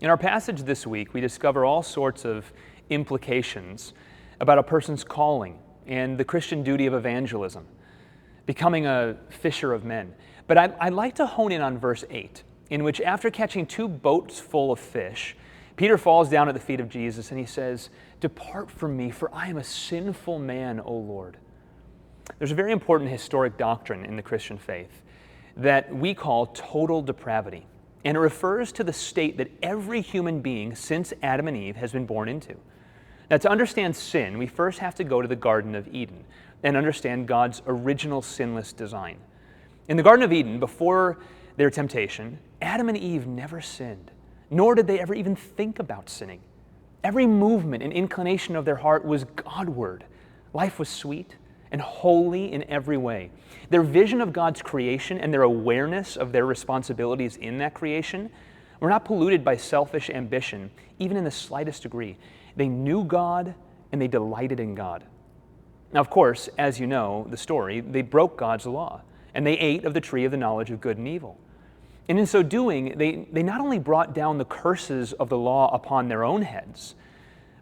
In our passage this week, we discover all sorts of implications about a person's calling and the Christian duty of evangelism, becoming a fisher of men. But I'd like to hone in on verse 8, in which after catching 2 boats full of fish, Peter falls down at the feet of Jesus and he says, "Depart from me, for I am a sinful man, O Lord." There's a very important historic doctrine in the Christian faith that we call total depravity. And it refers to the state that every human being since Adam and Eve has been born into. Now, to understand sin, we first have to go to the Garden of Eden and understand God's original sinless design. In the Garden of Eden, before their temptation, Adam and Eve never sinned, nor did they ever even think about sinning. Every movement and inclination of their heart was Godward. Life was sweet and holy in every way. Their vision of God's creation and their awareness of their responsibilities in that creation were not polluted by selfish ambition, even in the slightest degree. They knew God and they delighted in God. Now, of course, as you know the story, they broke God's law and they ate of the tree of the knowledge of good and evil. And in so doing, they not only brought down the curses of the law upon their own heads,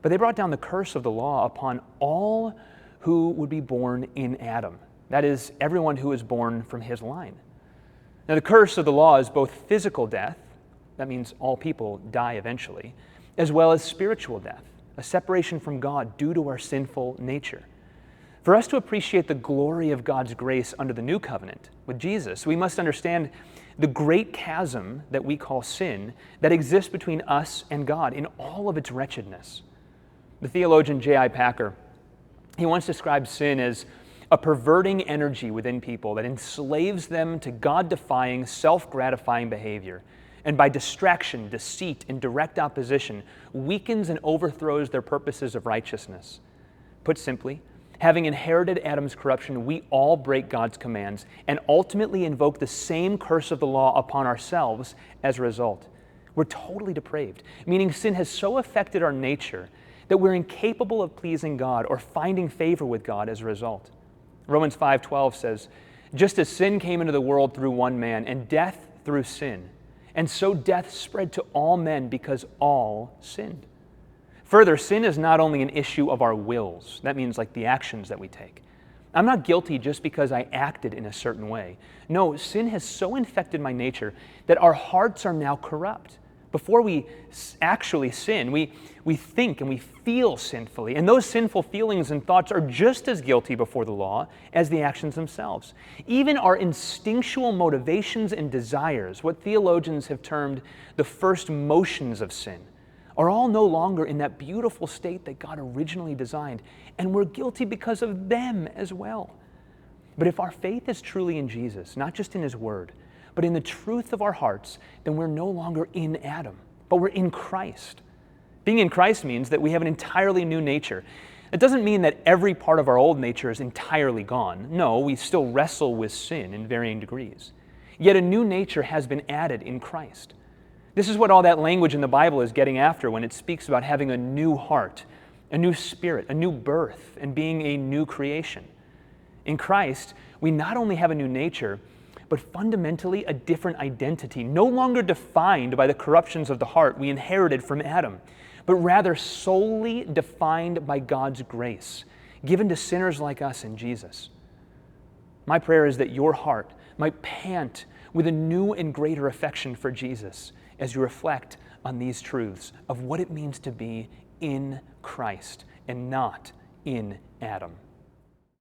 but they brought down the curse of the law upon all who would be born in Adam. That is, everyone who is born from his line. Now, the curse of the law is both physical death, that means all people die eventually, as well as spiritual death, a separation from God due to our sinful nature. For us to appreciate the glory of God's grace under the new covenant with Jesus, we must understand the great chasm that we call sin that exists between us and God in all of its wretchedness. The theologian J.I. Packer, he once described sin as a perverting energy within people that enslaves them to God-defying, self-gratifying behavior, and by distraction, deceit, and direct opposition, weakens and overthrows their purposes of righteousness. Put simply, having inherited Adam's corruption, we all break God's commands and ultimately invoke the same curse of the law upon ourselves as a result. We're totally depraved, meaning sin has so affected our nature that we're incapable of pleasing God or finding favor with God as a result. Romans 5:12 says, "Just as sin came into the world through one man, and death through sin, and so death spread to all men because all sinned." Further, sin is not only an issue of our wills. That means like the actions that we take. I'm not guilty just because I acted in a certain way. No, sin has so infected my nature that our hearts are now corrupt. Before we actually sin, we think and we feel sinfully. And those sinful feelings and thoughts are just as guilty before the law as the actions themselves. Even our instinctual motivations and desires, what theologians have termed the first motions of sin, are all no longer in that beautiful state that God originally designed. And we're guilty because of them as well. But if our faith is truly in Jesus, not just in His Word, but in the truth of our hearts, then we're no longer in Adam, but we're in Christ. Being in Christ means that we have an entirely new nature. It doesn't mean that every part of our old nature is entirely gone. No, we still wrestle with sin in varying degrees. Yet a new nature has been added in Christ. This is what all that language in the Bible is getting after when it speaks about having a new heart, a new spirit, a new birth, and being a new creation. In Christ, we not only have a new nature, but fundamentally a different identity, no longer defined by the corruptions of the heart we inherited from Adam, but rather solely defined by God's grace, given to sinners like us in Jesus. My prayer is that your heart might pant with a new and greater affection for Jesus as you reflect on these truths of what it means to be in Christ and not in Adam.